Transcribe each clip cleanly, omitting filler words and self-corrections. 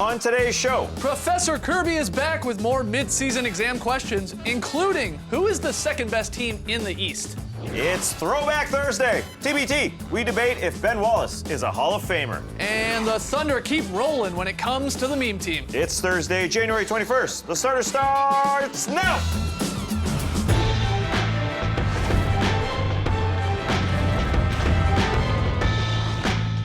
On today's show, Professor Kirby is back with more mid-season exam questions, including who is the second best team in the East? it's Throwback Thursday. TBT, we debate if Ben Wallace is a Hall of Famer. And the Thunder keep rolling when it comes to the meme team. It's Thursday, January 21st. The starter starts now.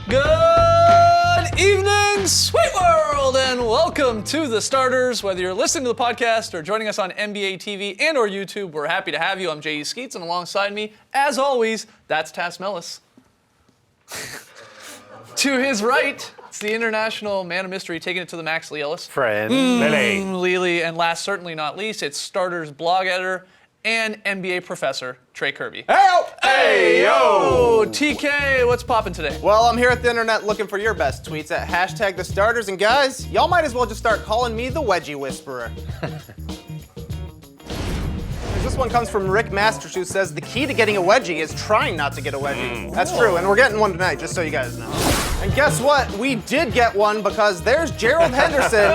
Good evening, sweet world, and welcome to the starters. Whether you're listening to the podcast or joining us on NBA TV and or YouTube, we're happy to have you. I'm J.E. Skeets, and alongside me, as always, that's Tass Mellis. To his right, it's the international man of mystery, taking it to the max, Lee Ellis. Friend. Lily, and last certainly not least, it's starters blog editor and NBA professor, Trey Kirby. Hey, yo! TK, what's popping today? Well, I'm here at the internet looking for your best tweets at hashtag the starters, and guys, y'all might as well just start calling me the Wedgie Whisperer. This one comes from Rick Masters, who says the key to getting a wedgie is trying not to get a wedgie. That's true, and we're getting one tonight, just so you guys know. And guess what? We did get one because there's Gerald Henderson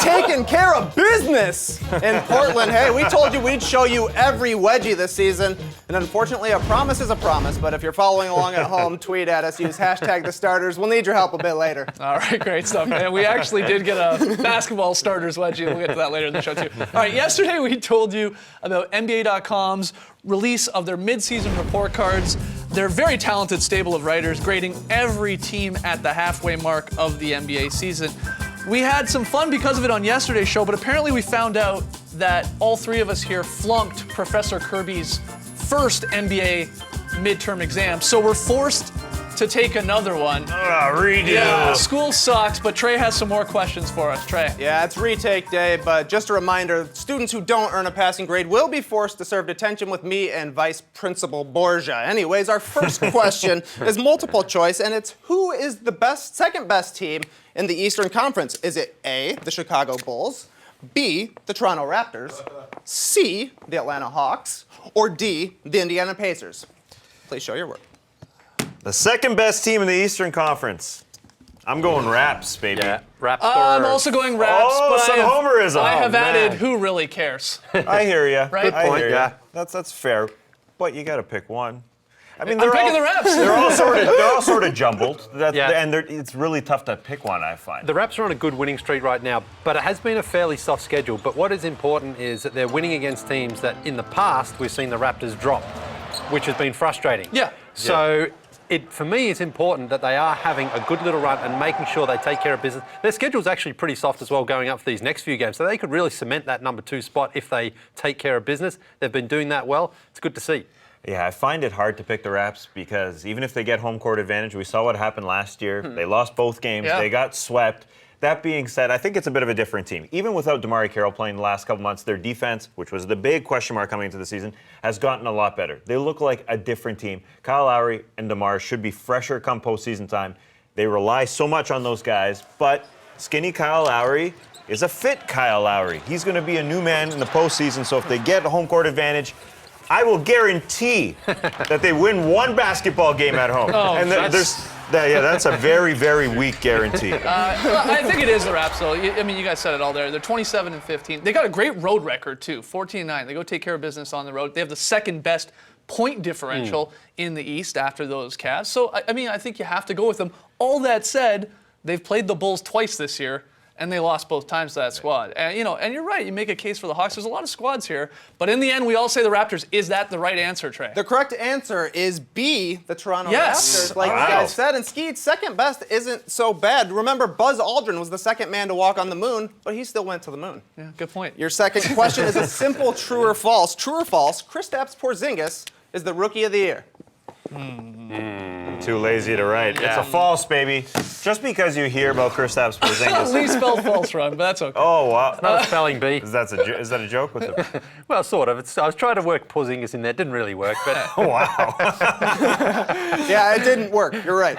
taking care of business in Portland. Hey, we told you we'd show you every wedgie this season, and unfortunately, a promise is a promise. But if you're following along at home, tweet at us, use hashtag the starters. We'll need your help a bit later. All right, great stuff, man. We actually did get a basketball starters wedgie. We'll get to that later in the show, too. All right, yesterday we told you about NBA.com's release of their mid-season report cards. They're a very talented stable of writers grading every team at the halfway mark of the NBA season. We had some fun because of it on yesterday's show, but apparently we found out that all three of us here flunked Professor Kirby's first NBA midterm exam, so we're forced to take another one. Redo. Yeah, school sucks, but Trey has some more questions for us. Trey. Yeah, it's retake day, but just a reminder, students who don't earn a passing grade will be forced to serve detention with me and Vice Principal Borgia. Anyways, our first question is multiple choice, and it's who is the second best team in the Eastern Conference? Is it A, the Chicago Bulls, B, the Toronto Raptors, C, the Atlanta Hawks, or D, the Indiana Pacers? Please show your work. The second best team in the Eastern Conference. I'm going Raps, baby. Yeah, Raptors. I'm also going Raps, Oh, but some homerism. I have Oh, added man. who really cares. I hear you. Right? Good I point, hear ya. yeah. That's fair. But you got to pick one. I mean, I'm picking the Raps. They're all sort of jumbled. And it's really tough to pick one, I find. The Raps are on a good winning streak right now, but it has been a fairly soft schedule. But what is important is that they're winning against teams that in the past we've seen the Raptors drop, which has been frustrating. Yeah. So for me, it's important that they are having a good little run and making sure they take care of business. Their schedule's actually pretty soft as well going up for these next few games, so they could really cement that number 2 spot if they take care of business. They've been doing that well. It's good to see. Yeah, I find it hard to pick the Raps because even if they get home court advantage, we saw what happened last year. They lost both games. Yeah. They got swept. That being said, I think it's a bit of a different team. Even without DeMarre Carroll playing the last couple months, their defense, which was the big question mark coming into the season, has gotten a lot better. They look like a different team. Kyle Lowry and DeMar should be fresher come postseason time. They rely so much on those guys, but skinny Kyle Lowry is a fit Kyle Lowry. He's going to be a new man in the postseason, so if they get a home court advantage, I will guarantee that they win one basketball game at home. That's a very, very weak guarantee. I think it is the Raps, though. I mean, you guys said it all there. They're 27-15. They got a great road record, too, 14-9. They go take care of business on the road. They have the second best point differential in the East after those Cavs. So, I mean, I think you have to go with them. All that said, they've played the Bulls twice this year, and they lost both times to that squad. And and you're right, you make a case for the Hawks. There's a lot of squads here, but in the end, we all say the Raptors. Is that the right answer, Trey? The correct answer is B, the Toronto Yes. Raptors. Like you guys said, and Skeet, second best isn't so bad. Remember, Buzz Aldrin was the second man to walk on the moon, but he still went to the moon. Yeah, good point. Your second question is a simple true or false. True or false, Kristaps Porzingis is the rookie of the year. Too lazy to write. It's a false, baby. Just because you hear about Kristaps Porzingis. Lee spelled false wrong, but that's okay. Oh, wow. Not a spelling bee. Is that a joke with the... Well, sort of. I was trying to work Porzingis in there. Didn't really work, but Oh, wow. Yeah, it didn't work. You're right.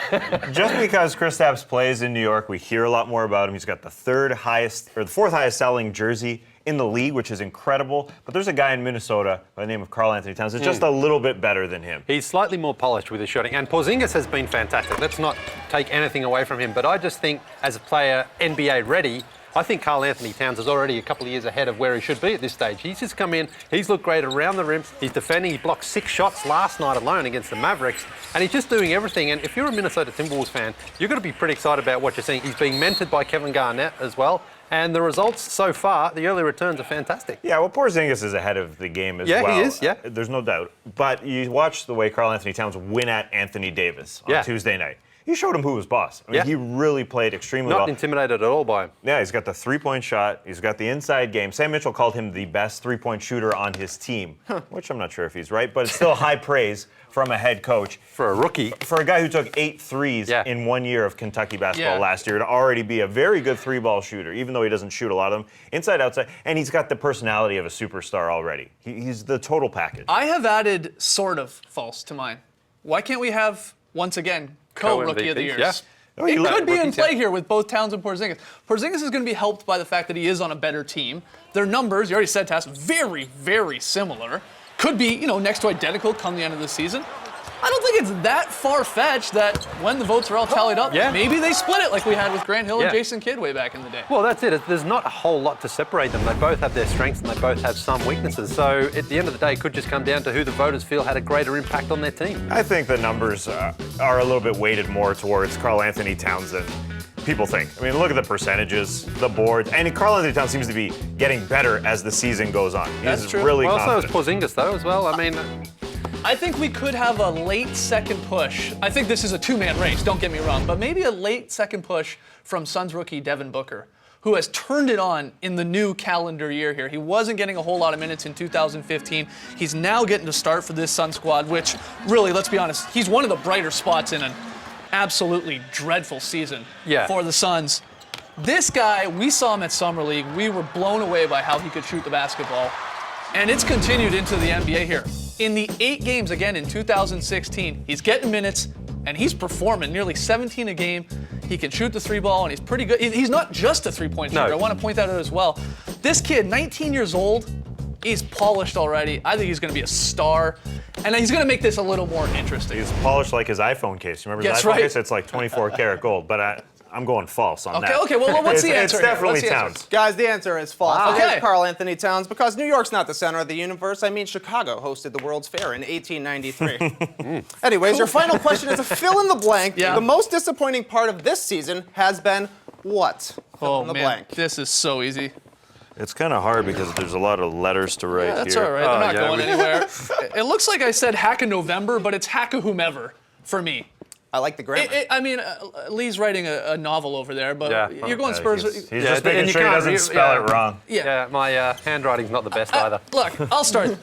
Just because Kristaps plays in New York, we hear a lot more about him. He's got the fourth highest selling jersey in the league, which is incredible. But there's a guy in Minnesota by the name of Karl Anthony Towns that's just a little bit better than him. He's slightly more polished with his shooting, and Porzingis has been fantastic. Let's not take anything away from him, but I just think as a player, NBA ready, I think Karl Anthony Towns is already a couple of years ahead of where he should be at this stage. He's just come in, he's looked great around the rim, he's defending, he blocked 6 shots last night alone against the Mavericks, and he's just doing everything. And if you're a Minnesota Timberwolves fan, you've got to be pretty excited about what you're seeing. He's being mentored by Kevin Garnett as well, and the results so far, the early returns are fantastic. Yeah, well, Porzingis is ahead of the game as Yeah, well. he is, yeah. There's no doubt. But you watch the way Karl Anthony Towns win at Anthony Davis on Tuesday night. He showed him who was boss. I mean, he really played extremely Not well. intimidated at all by him. Yeah, he's got the three-point shot. He's got the inside game. Sam Mitchell called him the best three-point shooter on his team, which I'm not sure if he's right, but it's still high praise from a head coach. For a rookie. For a guy who took 8 threes in 1 year of Kentucky basketball last year to already be a very good three-ball shooter, even though he doesn't shoot a lot of them, inside, outside, and he's got the personality of a superstar already. He's the total package. I have added sort of false to mine. Why can't we have, once again, co-rookie of the Co-MVPs, years? yeah. It could be in rookies, play here with both Towns and Porzingis. Porzingis is going to be helped by the fact that he is on a better team. Their numbers, you already said, Tass, very, very similar. Could be, next to identical come the end of the season. I don't think it's that far-fetched that when the votes are all tallied up, maybe they split it like we had with Grant Hill and Jason Kidd way back in the day. Well, that's it. There's not a whole lot to separate them. They both have their strengths and they both have some weaknesses. So at the end of the day, it could just come down to who the voters feel had a greater impact on their team. I think the numbers are a little bit weighted more towards Karl Anthony Towns than people think. I mean, look at the percentages, the boards, and Karl Anthony Towns seems to be getting better as the season goes on. That's true. Really Well, so is confident. Porzingis, though, as well. I mean, I think we could have a late second push. I think this is a two-man race, don't get me wrong, but maybe a late second push from Suns rookie Devin Booker, who has turned it on in the new calendar year here. He wasn't getting a whole lot of minutes in 2015. He's now getting to start for this Sun squad, which really, let's be honest, he's one of the brighter spots in an absolutely dreadful season for the Suns. This guy, we saw him at Summer League. We were blown away by how he could shoot the basketball. And it's continued into the NBA here. In the 8 games, again, in 2016, he's getting minutes, and he's performing nearly 17 a game. He can shoot the 3-ball, and he's pretty good. He's not just a three-point shooter. I want to point that out as well. This kid, 19 years old, he's polished already. I think he's going to be a star, and he's going to make this a little more interesting. He's polished like his iPhone case. Remember his That's iPhone right. case? It's like 24 karat gold, but I'm going false on that. Okay, well, what's the answer It's here? definitely What's the answer? Towns. Guys, the answer is false. Wow. It is Okay. Karl Anthony Towns because New York's not the center of the universe. I mean, Chicago hosted the World's Fair in 1893. Anyways, your final question is a fill in the blank. Yeah. The most disappointing part of this season has been what? Fill in the blank. This is so easy. It's kind of hard because there's a lot of letters to write That's here. all right. They're not going anywhere. It looks like I said hack a November, but it's hack a whomever for me. I like the grammar. Lee's writing a novel over there, but you're going Spurs. He's Yeah, just making and you sure he can't doesn't re- spell yeah. it wrong. yeah, my handwriting's not the best either. Look, I'll start.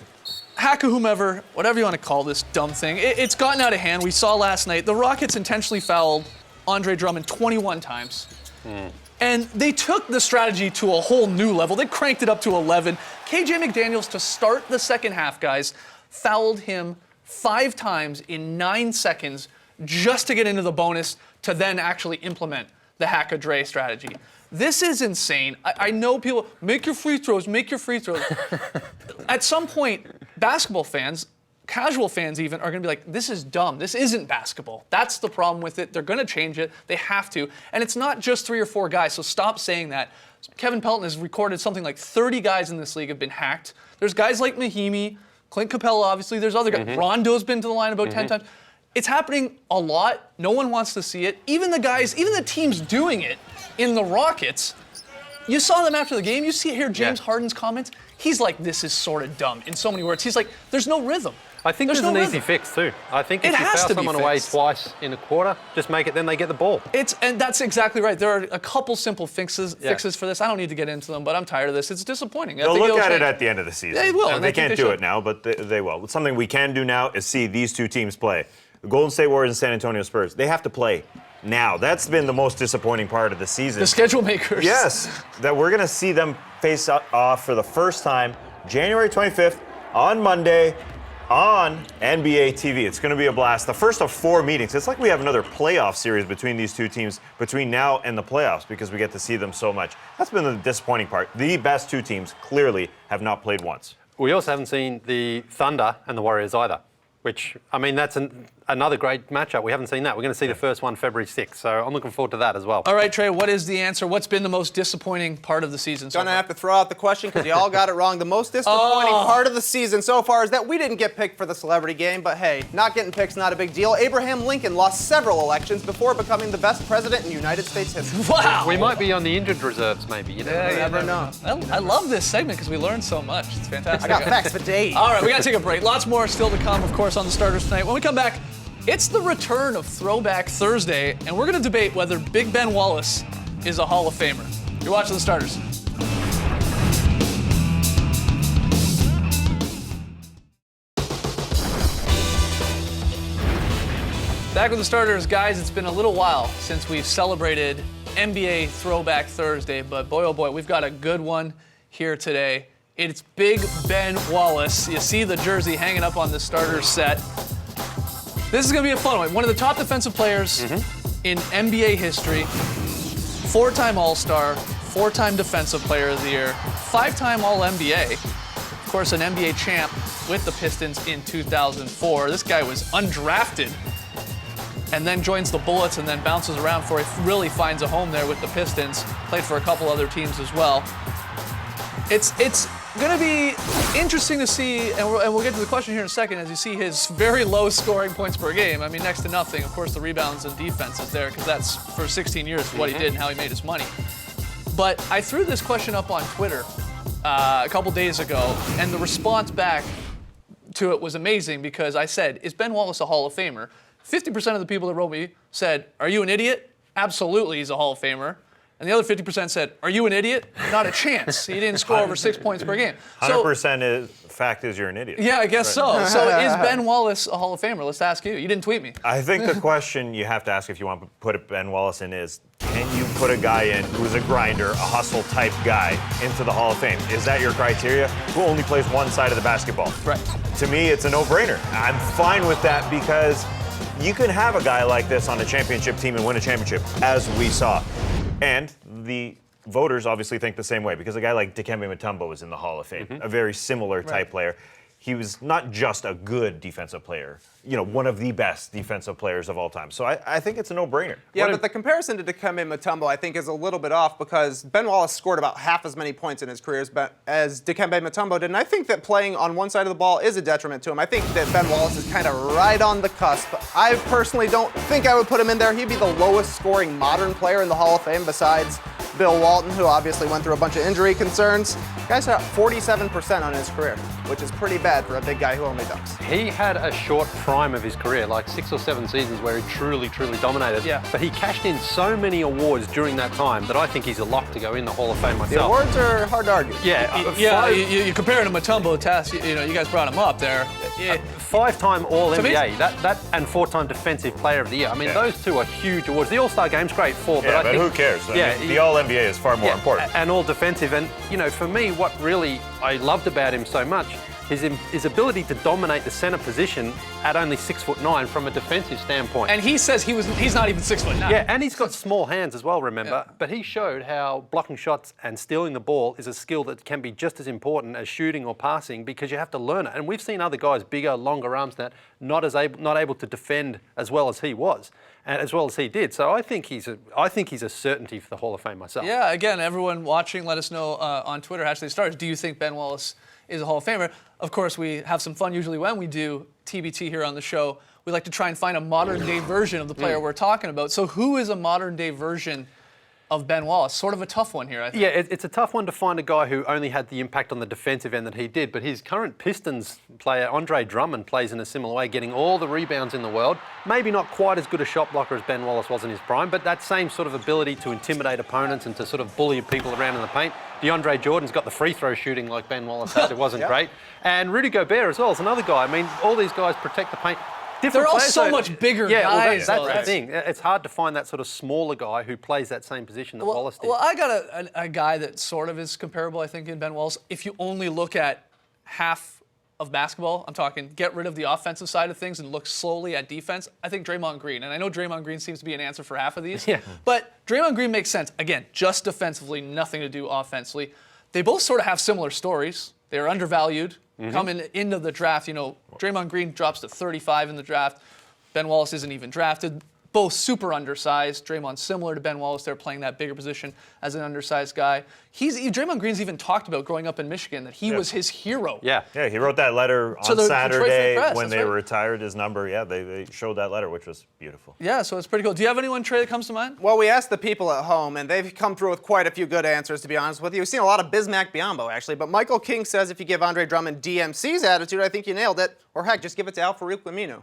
Hack a whomever, whatever you want to call this dumb thing. It's gotten out of hand. We saw last night the Rockets intentionally fouled Andre Drummond 21 times. And they took the strategy to a whole new level. They cranked it up to 11. KJ McDaniels, to start the second half, guys, fouled him 5 times in 9 seconds just to get into the bonus to then actually implement the hack a Dre strategy. This is insane. I know people, make your free throws. At some point, basketball fans, casual fans even, are going to be like, this is dumb. This isn't basketball. That's the problem with it. They're going to change it. They have to. And it's not just 3 or 4 guys, so stop saying that. Kevin Pelton has recorded something like 30 guys in this league have been hacked. There's guys like Mahimi, Clint Capella, obviously. There's other guys. Rondo's been to the line about 10 times. It's happening a lot. No one wants to see it. Even the teams doing it in the Rockets, you saw them after the game. You see here James Harden's comments. He's like, this is sort of dumb in so many words. He's like, there's no rhythm. I think there's no an rhythm. easy fix too. I think It if you has foul to be someone away fixed. twice in a quarter, just make it, then they get the ball. And that's exactly right. There are a couple simple fixes for this. I don't need to get into them, but I'm tired of this. It's disappointing. They'll look at it at the end of the season. They will, And and they I think can't they do should. it now, but they will. Something we can do now is see these two teams play. The Golden State Warriors and San Antonio Spurs. They have to play now. That's been the most disappointing part of the season. The schedule makers. Yes, that we're going to see them face off for the first time January 25th on Monday on NBA TV. It's going to be a blast. The first of 4 meetings. It's like we have another playoff series between these two teams between now and the playoffs because we get to see them so much. That's been the disappointing part. The best two teams clearly have not played once. We also haven't seen the Thunder and the Warriors either, which, I mean, that's another great matchup. We haven't seen that. We're going to see the first one February 6th, so I'm looking forward to that as well. All right, Trey, what is the answer? What's been the most disappointing part of the season so Gonna far? have to throw out the question because you all got it wrong. The most disappointing part of the season so far is that we didn't get picked for the celebrity game, but hey, not getting picked's not a big deal. Abraham Lincoln lost several elections before becoming the best president in United States history. Wow! We might be on the injured reserves, maybe. You Yeah, never you know. never know. I love this segment because we learn so much. It's fantastic. I got facts for days. All right, we got to take a break. Lots more still to come, of course, on the starters tonight. When we come back, it's the return of Throwback Thursday, and we're going to debate whether Big Ben Wallace is a Hall of Famer. You're watching the starters. Back with the starters, guys. It's been a little while since we've celebrated NBA Throwback Thursday, but boy, oh boy, we've got a good one here today. It's Big Ben Wallace. You see the jersey hanging up on the starter set. This is going to be a fun one. One of the top defensive players in NBA history, 4-time All-Star, 4-time Defensive Player of the Year, 5-time All-NBA, of course, an NBA champ with the Pistons in 2004. This guy was undrafted and then joins the Bullets and then bounces around before he really finds a home there with the Pistons. Played for a couple other teams as well. It's going to be interesting to see, and we'll get to the question here in a second, as you see his very low scoring points per game. I mean, next to nothing. Of course, the rebounds and defense is there because that's for 16 years what he did and how he made his money. But I threw this question up on Twitter a couple days ago, and the response back to it was amazing because I said, is Ben Wallace a Hall of Famer? 50% of the people that wrote me said, are you an idiot? Absolutely, he's a Hall of Famer. And the other 50% said, are you an idiot? Not a chance. He didn't score over 6 points per game. 100% is fact is you're an idiot. Yeah, I guess so. So is Ben Wallace a Hall of Famer? Let's ask you. You didn't tweet me. I think the question you have to ask if you want to put Ben Wallace in is, can you put a guy in who's a grinder, a hustle type guy into the Hall of Fame? Is that your criteria? Who only plays one side of the basketball? Right. To me, it's a no-brainer. I'm fine with that because you can have a guy like this on a championship team and win a championship, as we saw. And the voters obviously think the same way because a guy like Dikembe Mutombo is in the Hall of Fame, a very similar type player. He was not just a good defensive player, one of the best defensive players of all time. So I think it's a no-brainer. Yeah, but the comparison to Dikembe Mutombo, I think, is a little bit off because Ben Wallace scored about half as many points in his career as Dikembe Mutombo did, and I think that playing on one side of the ball is a detriment to him. I think that Ben Wallace is kind of right on the cusp. I personally don't think I would put him in there. He'd be the lowest scoring modern player in the Hall of Fame besides Bill Walton, who obviously went through a bunch of injury concerns. Guy's got 47% on his career, which is pretty bad for a big guy who only dunks. He had a short prime of his career, like 6 or 7 seasons where he truly dominated. Yeah. But he cashed in so many awards during that time that I think he's a lock to go in the Hall of Fame myself. The awards are hard to argue. Yeah, you compare him to Mutombo, Tess, you guys brought him up there. 5-time All-NBA, amazing. that and 4-time Defensive Player of the Year. I mean, those two are huge awards. The All-Star Game's great, 4, Yeah, but I but think who cares? I Yeah, mean, the All-NBA is far more important. And all defensive. And, for me, what really I loved about him so much is his ability to dominate the center position at only 6'9" from a defensive standpoint. And he says he's not even 6'9". Yeah, and he's got small hands as well, remember. Yeah. But he showed how blocking shots and stealing the ball is a skill that can be just as important as shooting or passing because you have to learn it. And we've seen other guys, bigger, longer arms than that, not able to defend as well as he was, and as well as he did. So I think he's a certainty for the Hall of Fame myself. Yeah, again, everyone watching, let us know on Twitter, #Stars. Do you think Ben Wallace is a Hall of Famer? Of course, we have some fun usually when we do TBT here on the show. We like to try and find a modern-day version of the player we're talking about. So who is a modern-day version of Ben Wallace? Sort of a tough one here, I think. Yeah, it's a tough one to find a guy who only had the impact on the defensive end that he did, but his current Pistons player, Andre Drummond, plays in a similar way, getting all the rebounds in the world. Maybe not quite as good a shot blocker as Ben Wallace was in his prime, but that same sort of ability to intimidate opponents and to sort of bully people around in the paint. DeAndre Jordan's got the free throw shooting like Ben Wallace had. It wasn't great. And Rudy Gobert as well is another guy. I mean, all these guys protect the paint. They're all so much bigger guys. That's the thing. It's hard to find that sort of smaller guy who plays that same position that Wallace did. Well, I got a guy that sort of is comparable, I think, in Ben Wallace. If you only look at half of basketball, I'm talking get rid of the offensive side of things and look slowly at defense, I think Draymond Green. And I know Draymond Green seems to be an answer for half of these. Yeah. But Draymond Green makes sense. Again, just defensively, nothing to do offensively. They both sort of have similar stories. They're undervalued. Coming into the draft, Draymond Green drops to 35 in the draft. Ben Wallace isn't even drafted. Both super undersized. Draymond's similar to Ben Wallace. They're playing that bigger position as an undersized guy. Draymond Green's even talked about growing up in Michigan that he was his hero. Yeah. Yeah, he wrote that letter To on the Detroit Free Saturday Press, when that's they right. retired his number. Yeah, they showed that letter, which was beautiful. Yeah, so it's pretty cool. Do you have anyone, Trey, that comes to mind? Well, we asked the people at home, and they've come through with quite a few good answers, to be honest with you. We've seen a lot of Bismack Biyombo, actually. But Michael King says if you give Andre Drummond DMC's attitude, I think you nailed it. Or heck, just give it to Al Farouk Laminu.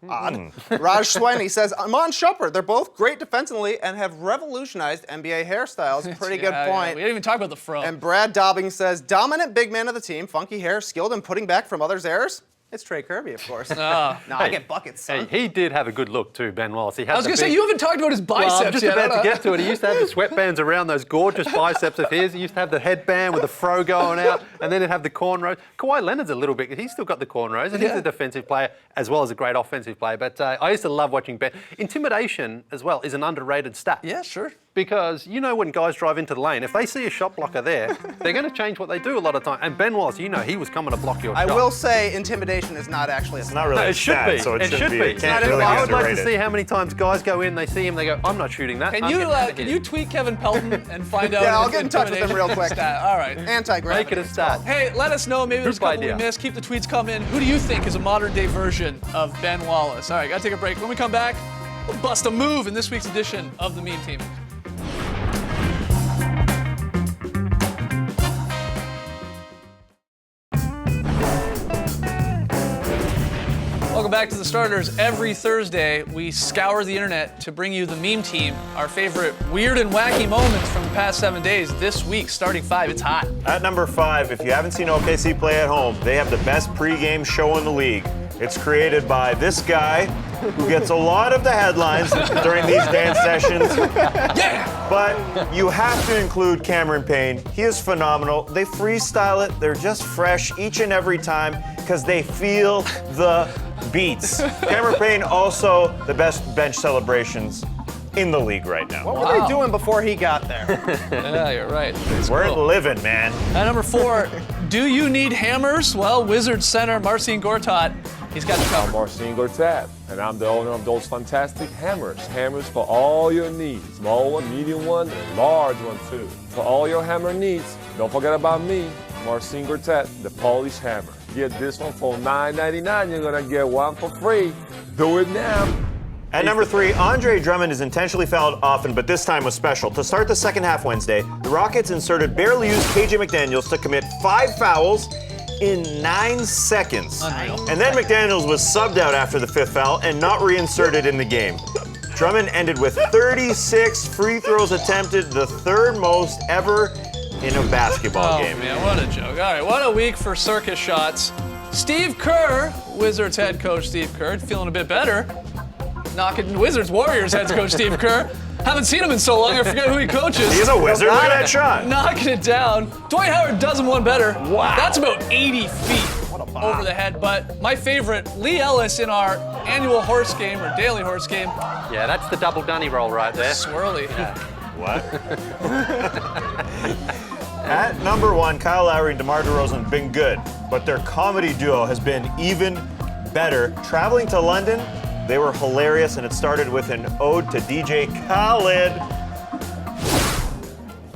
Odd. Raj Swiney says Iman Shumpert. They're both great defensively and have revolutionized NBA hairstyles. Pretty good Yeah, point. we didn't even talk about the fro. And Brad Dobbing says dominant big man of the team, funky hair, skilled in putting back from others' errors. It's Trey Kirby, of course. No, I get buckets, son. Hey, he did have a good look too, Ben Wallace. He had I was going to say, you haven't talked about his biceps Well, I'm just yet. about to get to it. He used to have the sweatbands around those gorgeous biceps of his. He used to have the headband with the fro going out, and then he'd have the cornrows. Kawhi Leonard's a little bit, he's still got the cornrows, and he's a defensive player as well as a great offensive player. But I used to love watching Ben. Intimidation as well is an underrated stat. Yeah, sure. Because when guys drive into the lane, if they see a shot blocker there, they're going to change what they do a lot of time. And Ben Wallace, he was coming to block your I shot. will say intimidation is not actually a It's not really No, a it should stat, be. so it should be. It It's can't not really be I would like to underrated. see how many times guys go in, they see him, they go, I'm not shooting that. Can I'm you getting out of can here." you tweet Kevin Pelton and find out? Yeah, if I'll it's get in touch with him intimidation? real quick. Stat. All right. Anti-gravity. Make it a stat. Hey, let us know. Maybe there's a Group couple we idea. missed. Keep the tweets coming. Who do you think is a modern-day version of Ben Wallace? All right, got to take a break. When we come back, we'll bust a move in this week's edition of the Meme Team. Welcome back to the Starters. Every Thursday, we scour the internet to bring you the Meme Team, our favorite weird and wacky moments from the past 7 days. This week, starting 5, it's hot. At number 5, if you haven't seen OKC play at home, they have the best pregame show in the league. It's created by this guy who gets a lot of the headlines during these dance sessions. Yeah! But you have to include Cameron Payne. He is phenomenal. They freestyle it. They're just fresh each and every time because they feel the beats. Cameron Payne also the best bench celebrations in the league right now. What were they doing before he got there? Yeah, you're right. We're living, man. At number 4, do you need hammers? Well, Wizards center Marcin Gortat, he's got you I'm covered. Marcin Gortat, and I'm the owner of those fantastic hammers. Hammers for all your needs. Small one, medium one, and large one too. For all your hammer needs, don't forget about me, Marcin Gortat, the Polish Hammer. Get this one for $9.99. You're gonna get one for free. Do it now. At number 3, Andre Drummond is intentionally fouled often, but this time was special. To start the second half Wednesday, the Rockets inserted barely used KJ McDaniels to commit 5 fouls in 9 seconds. Unreal. And then McDaniels was subbed out after the 5th foul and not reinserted in the game. Drummond ended with 36 free throws attempted, the 3rd most ever in a basketball Oh, game. man, what a joke. All right, what a week for circus shots. Steve Kerr, Wizards head coach Steve Kerr, feeling a bit better. Knocking Wizards Warriors head coach Steve Kerr. Haven't seen him in so long, I forget who he coaches. He's a wizard. Look at that shot. Knocking it down. Dwight Howard does him one better. Wow. That's about 80 feet over the head. But my favorite, Lee Ellis in our annual horse game or daily horse game. Yeah, that's the double dunny roll right there. Swirly. What? At number 1, Kyle Lowry and DeMar DeRozan have been good, but their comedy duo has been even better. Traveling to London, they were hilarious, and it started with an ode to DJ Khaled.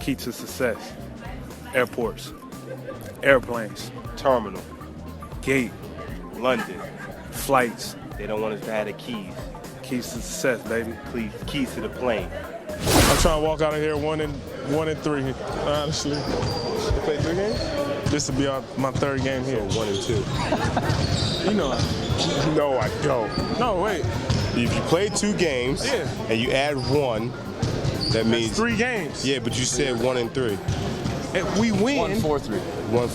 Key to success: airports, airplanes, terminal, gate, London, flights. They don't want us to have the keys. Keys to success, baby. Please, keys to the plane. I'm trying to walk out of here one and 3, honestly. You play 3 games? This will be my 3rd game here. 1 and 2. You know, No, I don't. no, wait. If you play 2 games Yeah. and you add 1, that means 3 games. Yeah, but you said 1 and 3. If we win, 1 for 3. 1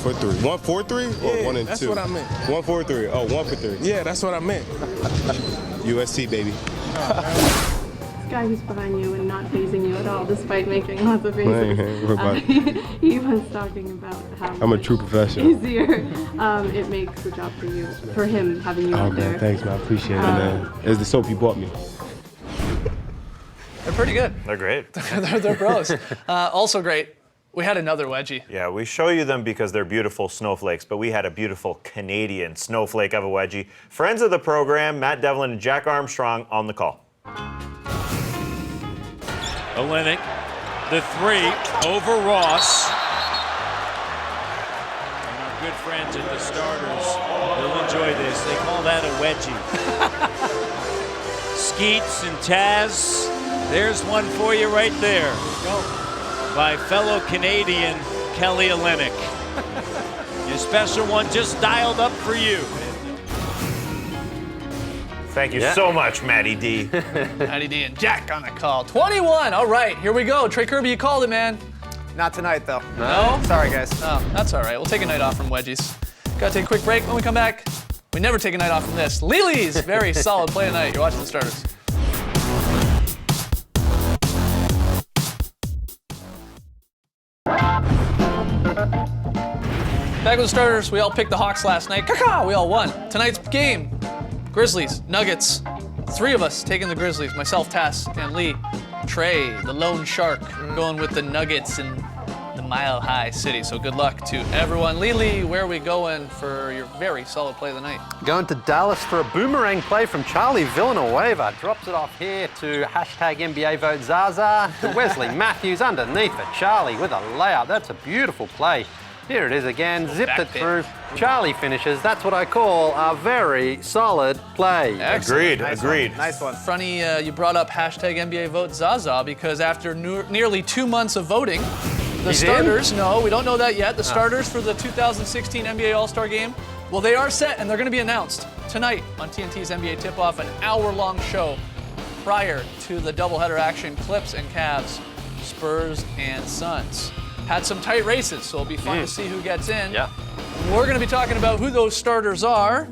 for 3 or Yeah, 1 and 2? that's what I meant. 1 for 3. Oh, 1 for 3. yeah, that's what I meant. USC, baby. guy who's behind you and not phasing you at all, despite making lots of Man, faces. what about He was talking about how I'm a true professional. easier it makes the job for him having you Oh, out there. man, thanks, man. I appreciate it, man. It's the soap you bought me. They're pretty good. They're great. they're pros. Also great. We had another wedgie. Yeah, we show you them because they're beautiful snowflakes, but we had a beautiful Canadian snowflake of a wedgie. Friends of the program, Matt Devlin and Jack Armstrong on the call. Olenek, the three over Ross. And our good friends at the Starters will enjoy this. They call that a wedgie. Skeets and Taz, there's one for you right there. Go. By fellow Canadian Kelly Olenek. Your special one just dialed up for you. Thank you so much, Matty D. Matty D and Jack on the call. 21. All right, here we go. Trey Kirby, you called it, man. Not tonight, though. No? Sorry, guys. Oh, that's all right. We'll take a night off from wedgies. Gotta take a quick break. When we come back, we never take a night off from this. Lily's very solid play tonight. You're watching the Starters. Back with the Starters, we all picked the Hawks last night. Caca! We all won. Tonight's game, Grizzlies, Nuggets. Three of us taking the Grizzlies, myself, Tass, and Lee. Trey, the lone shark, going with the Nuggets in the Mile High City. So good luck to everyone. Lee, where are we going for your very solid play of the night? Going to Dallas for a boomerang play from Charlie Villanueva. Drops it off here to hashtag NBA vote Zaza. To Wesley Matthews underneath for Charlie with a layup. That's a beautiful play. Here it is again, zipped it through. Charlie finishes. That's what I call a very solid play. Agreed, agreed. Nice one. Fronty, you brought up hashtag NBA vote Zaza because after nearly 2 months of voting, the starters, no, we don't know that yet. The starters for the 2016 NBA All-Star Game, well, they are set and they're going to be announced tonight on TNT's NBA Tip-Off, an hour-long show prior to the doubleheader action, Clips and Cavs, Spurs and Suns. Had some tight races, so it'll be fun to see who gets in. Yeah. We're going to be talking about who those starters are,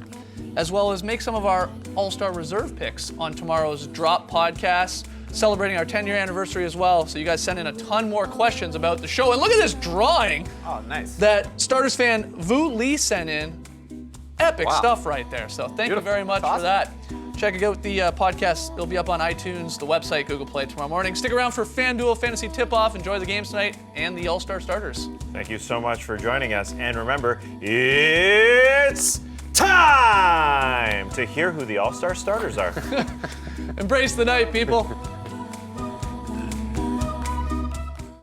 as well as make some of our All-Star Reserve picks on tomorrow's Drop podcast, celebrating our 10-year anniversary as well. So you guys send in a ton more questions about the show. And look at this drawing Oh, nice. that Starters fan Vu Lee sent in. Epic stuff right there. So thank you very much for that. Check out the podcast. It'll be up on iTunes, the website, Google Play tomorrow morning. Stick around for FanDuel Fantasy Tip-Off. Enjoy the games tonight and the All-Star Starters. Thank you so much for joining us. And remember, it's time to hear who the All-Star starters are. Embrace the night, people.